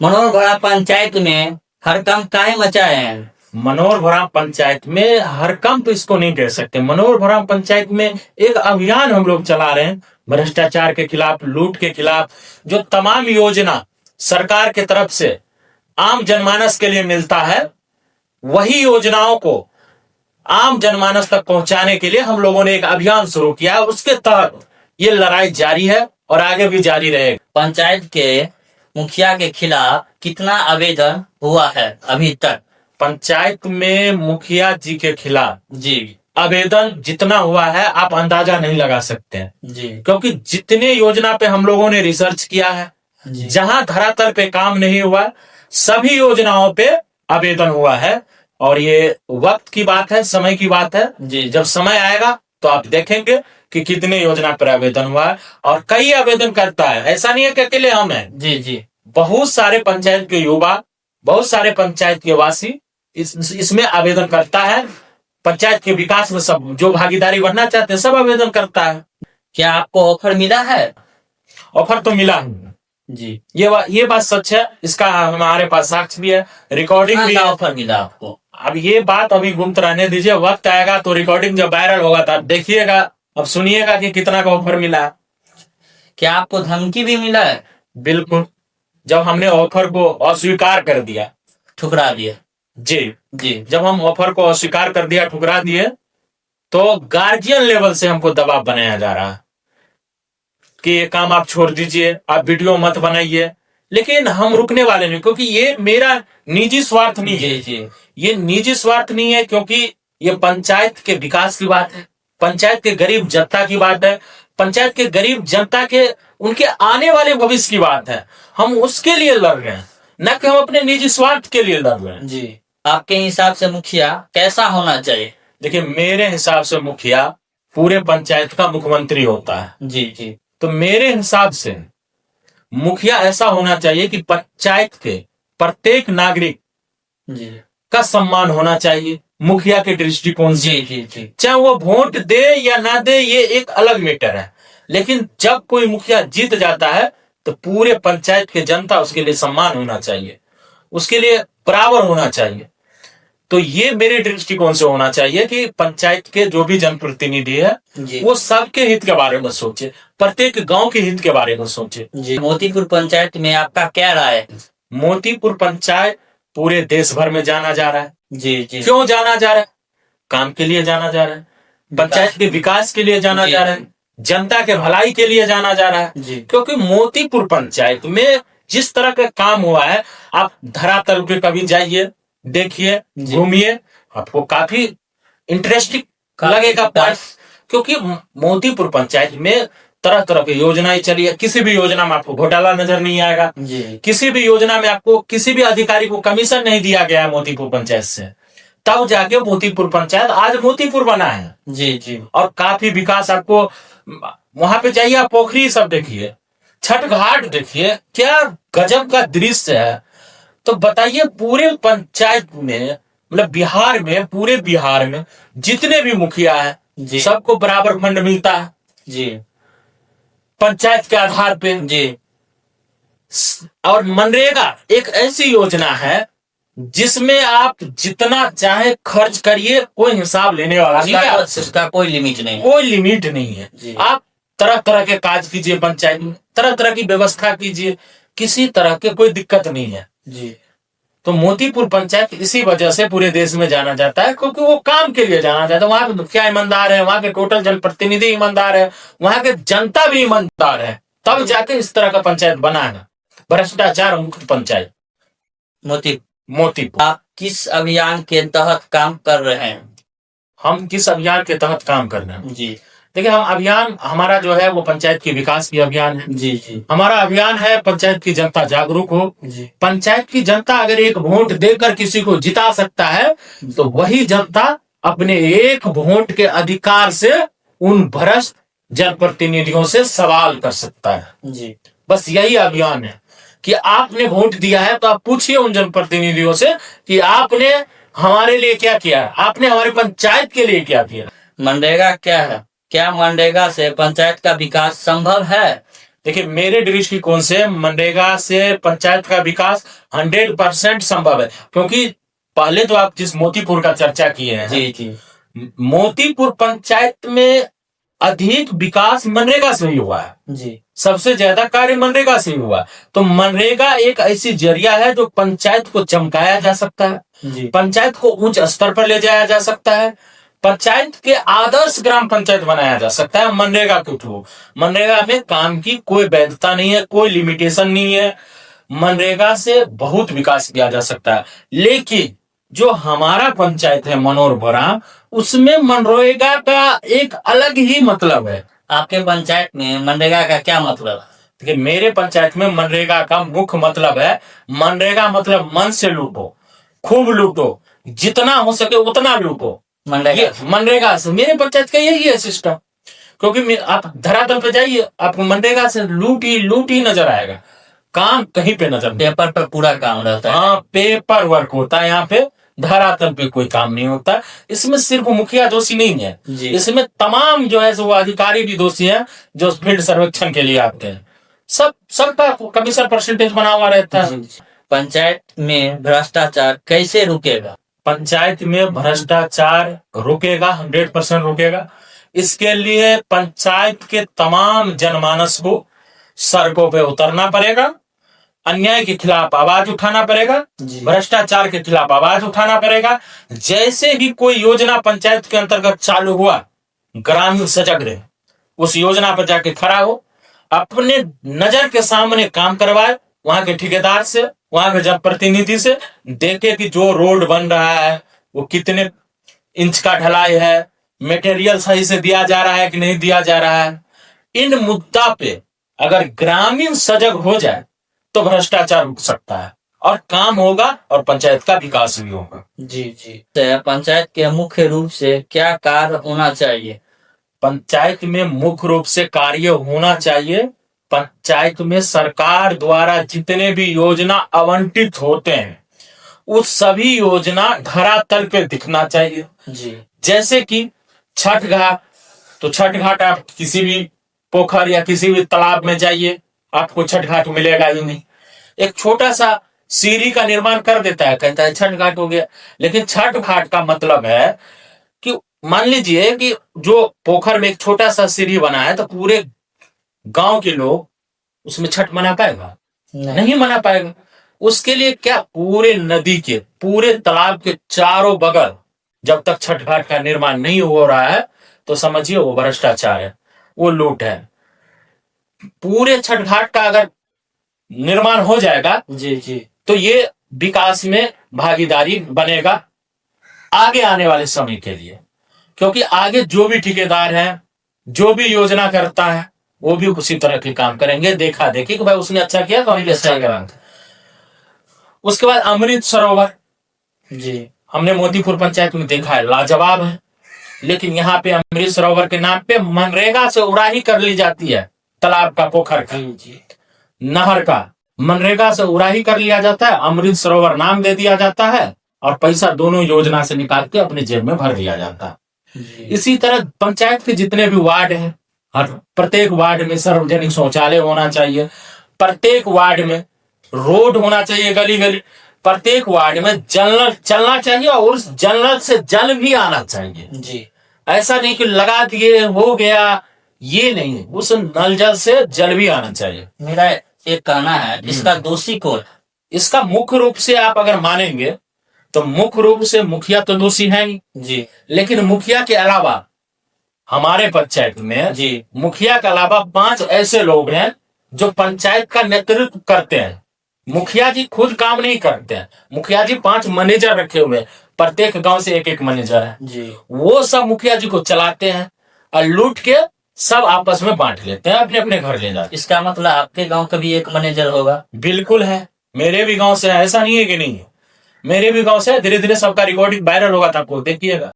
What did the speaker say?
मनोहर भरा पंचायत में हर काम काहे मचाए हैं? मनोहर भराम पंचायत में हर काम तो इसको नहीं कह सकते। मनोहर भराम पंचायत में एक अभियान हम लोग चला रहे हैं भ्रष्टाचार के खिलाफ, लूट के खिलाफ। जो तमाम योजना सरकार के तरफ से आम जनमानस के लिए मिलता है, वही योजनाओं को आम जनमानस तक पहुंचाने के लिए हम लोगों ने एक अभियान शुरू किया है। उसके तहत ये लड़ाई जारी है और आगे भी जारी रहेगी। पंचायत के मुखिया के खिलाफ कितना आवेदन हुआ है अभी तक? पंचायत में मुखिया जी के खिलाफ जी आवेदन जितना हुआ है आप अंदाजा नहीं लगा सकते हैं, जी क्योंकि जितने योजना पे हम लोगों ने रिसर्च किया है, जी जहां धरातल पे काम नहीं हुआ, सभी योजनाओं पे आवेदन हुआ है। और ये वक्त की बात है, समय की बात है। जी जब समय आएगा तो आप देखेंगे कि कितने योजना पर आवेदन हुआ है। और कई आवेदन करता है, ऐसा नहीं है कि अकेले हम हैं। जी जी बहुत सारे पंचायत के युवा, बहुत सारे पंचायत के वासी इसमें आवेदन करता है। पंचायत के विकास में सब जो भागीदारी बनना चाहते हैं सब आवेदन करता है। क्या आपको ऑफर मिला है? ऑफर तो मिला है जी ये बात सच है। इसका हमारे पास साक्ष्य भी है, रिकॉर्डिंग भी कहाँ का है। ऑफर मिला आपको? अब ये बात अभी गुप्त रहने दीजिए, वक्त आएगा तो रिकॉर्डिंग जब वायरल होगा तब देखिएगा, अब सुनिएगा कि कितना का ऑफर मिला है। क्या आपको धमकी भी मिला है? बिल्कुल, जब हमने ऑफर को अस्वीकार कर दिया, ठुकरा दिया? जी जी जब हम ऑफर को अस्वीकार कर दिया, ठुकरा दिए, तो गार्जियन लेवल से हमको दबाव बनाया जा रहा है कि ये काम आप छोड़ दीजिए, आप वीडियो मत बनाइए। लेकिन हम रुकने वाले नहीं, क्योंकि ये मेरा निजी स्वार्थ नहीं है। जी जी ये निजी स्वार्थ नहीं है, क्योंकि ये पंचायत के विकास की बात है, पंचायत के गरीब जनता की बात है, पंचायत के गरीब जनता के उनके आने वाले भविष्य की बात है। हम उसके लिए लड़ रहे हैं, न कि हम अपने निजी स्वार्थ के लिए लड़ रहे हैं। जी आपके हिसाब से मुखिया कैसा होना चाहिए? देखिए, मेरे हिसाब से मुखिया पूरे पंचायत का मुख्यमंत्री होता है। जी जी तो मेरे हिसाब से मुखिया ऐसा होना चाहिए कि पंचायत के प्रत्येक नागरिक जी का सम्मान होना चाहिए मुखिया के दृष्टिकोण से। जी जी जी चाहे वो वोट दे या ना दे, ये एक अलग मैटर है। लेकिन जब कोई मुखिया जीत जाता है तो पूरे पंचायत के जनता उसके लिए सम्मान होना चाहिए, उसके लिए बराबर होना चाहिए। तो ये मेरे दृष्टिकोण से होना चाहिए कि पंचायत के जो भी जनप्रतिनिधि है जी वो सबके हित के बारे में सोचे, प्रत्येक गांव के हित के बारे में सोचे। जी मोतीपुर पंचायत में आपका क्या राय है? मोतीपुर पंचायत पूरे देश भर में जाना जा रहा है। जी जी क्यों जाना जा रहा है? काम के लिए जाना जा रहा है, पंचायत के विकास के लिए जाना जी। जा रहा है, जनता के भलाई के लिए जाना जा रहा है। जी क्योंकि मोतीपुर पंचायत में जिस तरह का काम हुआ है, आप धरातल पे कभी जाइए, देखिए, जी। घूमिए, आपको काफी इंटरेस्टिंग लगेगा पार्ट। क्योंकि मोतीपुर पंचायत में तरह तरह की योजनाएं चली है। किसी भी योजना में आपको घोटाला नजर नहीं आएगा, जी किसी भी योजना में आपको किसी भी अधिकारी को कमीशन नहीं दिया गया है मोतीपुर पंचायत से। तब जाके मोतीपुर पंचायत आज मोतीपुर बना है। जी जी और काफी विकास आपको, वहां पे जाइए, आप पोखरी सब देखिए, छठ घाट देखिए, क्या गजब का दृश्य है। तो बताइए, पूरे पंचायत में, मतलब बिहार में, पूरे बिहार में जितने भी मुखिया है जी सबको बराबर फंड मिलता है जी पंचायत के आधार पे। जी और मनरेगा एक ऐसी योजना है जिसमें आप जितना चाहे खर्च करिए, कोई हिसाब लेने वाला नहीं है। उसका कोई लिमिट नहीं है। कोई लिमिट नहीं है। जी। आप तरह तरह के काज कीजिए, पंचायत में तरह तरह की व्यवस्था कीजिए, किसी तरह के कोई दिक्कत नहीं है। जी तो मोतीपुर पंचायत इसी वजह से पूरे देश में जाना जाता है, क्योंकि वो काम के लिए जाना जाता है। वहां के मुखिया ईमानदार है, वहां के टोटल जनप्रतिनिधि ईमानदार है, वहां के जनता भी ईमानदार है, तब जाके इस तरह का पंचायत बना है। भ्रष्टाचार मुक्त पंचायत मोतीपुर। आप किस अभियान के तहत काम कर रहे हैं? हम किस अभियान के तहत काम कर रहे हैं? जी देखिए, हम अभियान हमारा जो है वो पंचायत के विकास की अभियान है। जी जी हमारा अभियान है पंचायत की जनता जागरूक हो। जी पंचायत की जनता अगर एक वोट देकर किसी को जिता सकता है, तो वही जनता अपने एक वोट के अधिकार से उन भ्रष्ट जनप्रतिनिधियों से सवाल कर सकता है। जी बस यही अभियान है कि आपने वोट दिया है तो आप पूछिए उन जनप्रतिनिधियों से कि आपने हमारे लिए क्या किया, आपने हमारे पंचायत के लिए क्या किया। मनरेगा क्या है? क्या मनरेगा से पंचायत का विकास संभव है? देखिए, मेरे दृष्टिकोण से मनरेगा से पंचायत का विकास 100% संभव है, क्योंकि पहले तो आप जिस मोतीपुर का चर्चा किए हैं, जी जी मोतीपुर पंचायत में अधिक विकास मनरेगा से ही हुआ है। जी सबसे ज्यादा कार्य मनरेगा से ही हुआ। तो मनरेगा एक ऐसी जरिया है जो पंचायत को चमकाया जा सकता है, जी पंचायत को उच्च स्तर पर ले जाया जा सकता है, पंचायत के आदर्श ग्राम पंचायत बनाया जा सकता है मनरेगा के थ्रू। मनरेगा में काम की कोई वैधता नहीं है, कोई लिमिटेशन नहीं है, मनरेगा से बहुत विकास किया जा सकता है। लेकिन जो हमारा पंचायत है मनोहर, उसमें मनरेगा का एक अलग ही मतलब है। आपके पंचायत में मनरेगा का क्या मतलब है? देखिए, मेरे पंचायत में मनरेगा का मुख्य मतलब है, मनरेगा मतलब मन से लूटो, खूब लूटो, जितना हो सके उतना लूटो। मनरेगा मनरेगा से मेरे पंचायत का यही है सिस्टम। क्योंकि आप धरातल पे जाइए, आपको मनरेगा से लूट ही नजर आएगा, काम कहीं पे नजर नहीं। पेपर पर पूरा काम रहता है। हाँ, पेपर वर्क होता है यहाँ पे, धरातल पे कोई काम नहीं होता। इसमें सिर्फ मुखिया दोषी नहीं है, इसमें तमाम जो है वो अधिकारी भी दोषी हैं जो फील्ड सर्वेक्षण के लिए आते हैं। सबका कमीशन परसेंटेज बना हुआ रहता है। पंचायत में भ्रष्टाचार कैसे रुकेगा? पंचायत में भ्रष्टाचार रुकेगा, 100% रुकेगा। इसके लिए पंचायत के तमाम जनमानस को सड़कों पे उतरना पड़ेगा, अन्याय के खिलाफ आवाज उठाना पड़ेगा, भ्रष्टाचार के खिलाफ आवाज उठाना पड़ेगा। जैसे भी कोई योजना पंचायत के अंतर्गत चालू हुआ, ग्रामीण सजग रहे, उस योजना पर जाके खड़ा हो, अपने नजर के सामने काम करवाए, वहां के ठेकेदार से, वहां के जनप्रतिनिधि से, देखे कि जो रोड बन रहा है वो कितने इंच का ढलाई है, मटेरियल सही से दिया जा रहा है कि नहीं दिया जा रहा है। इन मुद्दा पे अगर ग्रामीण सजग हो जाए तो भ्रष्टाचार रुक सकता है और काम होगा और पंचायत का विकास भी होगा। जी जी। तो पंचायत के मुख्य रूप से क्या कार्य होना चाहिए? पंचायत में मुख्य रूप से कार्य होना चाहिए, पंचायत में सरकार द्वारा जितने भी योजना आवंटित होते हैं उस सभी योजना धरातल पे दिखना चाहिए। जी। जैसे कि छठ घाट, तो छठ घाट आप किसी भी पोखर या किसी भी तालाब में जाइए, आपको छठ घाट मिलेगा ही नहीं। एक छोटा सा सीढ़ी का निर्माण कर देता है, कहता है छठ घाट हो गया। लेकिन छठ घाट का मतलब है कि मान लीजिए कि जो पोखर में एक छोटा सा सीढ़ी बना है, तो पूरे गांव के लोग उसमें छठ मना पाएगा? नहीं मना पाएगा। उसके लिए क्या, पूरे नदी के, पूरे तालाब के चारों बगल जब तक छठ घाट का निर्माण नहीं हो रहा है तो समझिए वो भ्रष्टाचार है, वो लूट है। पूरे छठ घाट का अगर निर्माण हो जाएगा जी जी, तो ये विकास में भागीदारी बनेगा आगे आने वाले समय के लिए। क्योंकि आगे जो भी ठेकेदार है, जो भी योजना करता है, वो भी उसी तरह के काम करेंगे, देखा देखी कि भाई उसने अच्छा किया तो हम भी अच्छा करेंगे। उसके बाद अमृत सरोवर, जी हमने मोतीपुर पंचायत में देखा है, लाजवाब है। लेकिन यहाँ पे अमृत सरोवर के नाम पे मनरेगा से उड़ाही कर ली जाती है, तालाब का, पोखर का, नहर का मनरेगा से उड़ाही कर लिया जाता है, अमृत सरोवर नाम दे दिया जाता है और पैसा दोनों योजना से निकाल के अपने जेब में भर लिया जाता है। इसी तरह पंचायत के जितने भी वार्ड हैं, हर प्रत्येक वार्ड में सार्वजनिक शौचालय होना चाहिए, प्रत्येक वार्ड में रोड होना चाहिए, गली गली, प्रत्येक वार्ड में जल चलना चाहिए और उस जल से जल भी आना चाहिए। जी, ऐसा नहीं कि लगा दिए हो गया, ये नहीं, उस नल जल से जल भी आना चाहिए। मेरा एक कहना है, इसका दोषी कौन? इसका मुख्य रूप से आप अगर मानेंगे तो मुख्य रूप से मुखिया तो दोषी है ही जी, लेकिन मुखिया के अलावा हमारे पंचायत में जी, मुखिया के अलावा 5 ऐसे लोग हैं जो पंचायत का नेतृत्व करते हैं। मुखिया जी खुद काम नहीं करते हैं, मुखिया जी 5 मैनेजर रखे हुए हैं, प्रत्येक गांव से एक एक मैनेजर है जी, वो सब मुखिया जी को चलाते हैं और लूट के सब आपस में बांट लेते हैं, अपने अपने घर ले जाते हैं। इसका मतलब आपके गांव का भी एक मैनेजर होगा? बिल्कुल है, मेरे भी गांव से है, ऐसा नहीं है कि नहीं है, मेरे भी गांव से धीरे धीरे सबका रिकॉर्डिंग वायरल होगा था, आपको देखिएगा।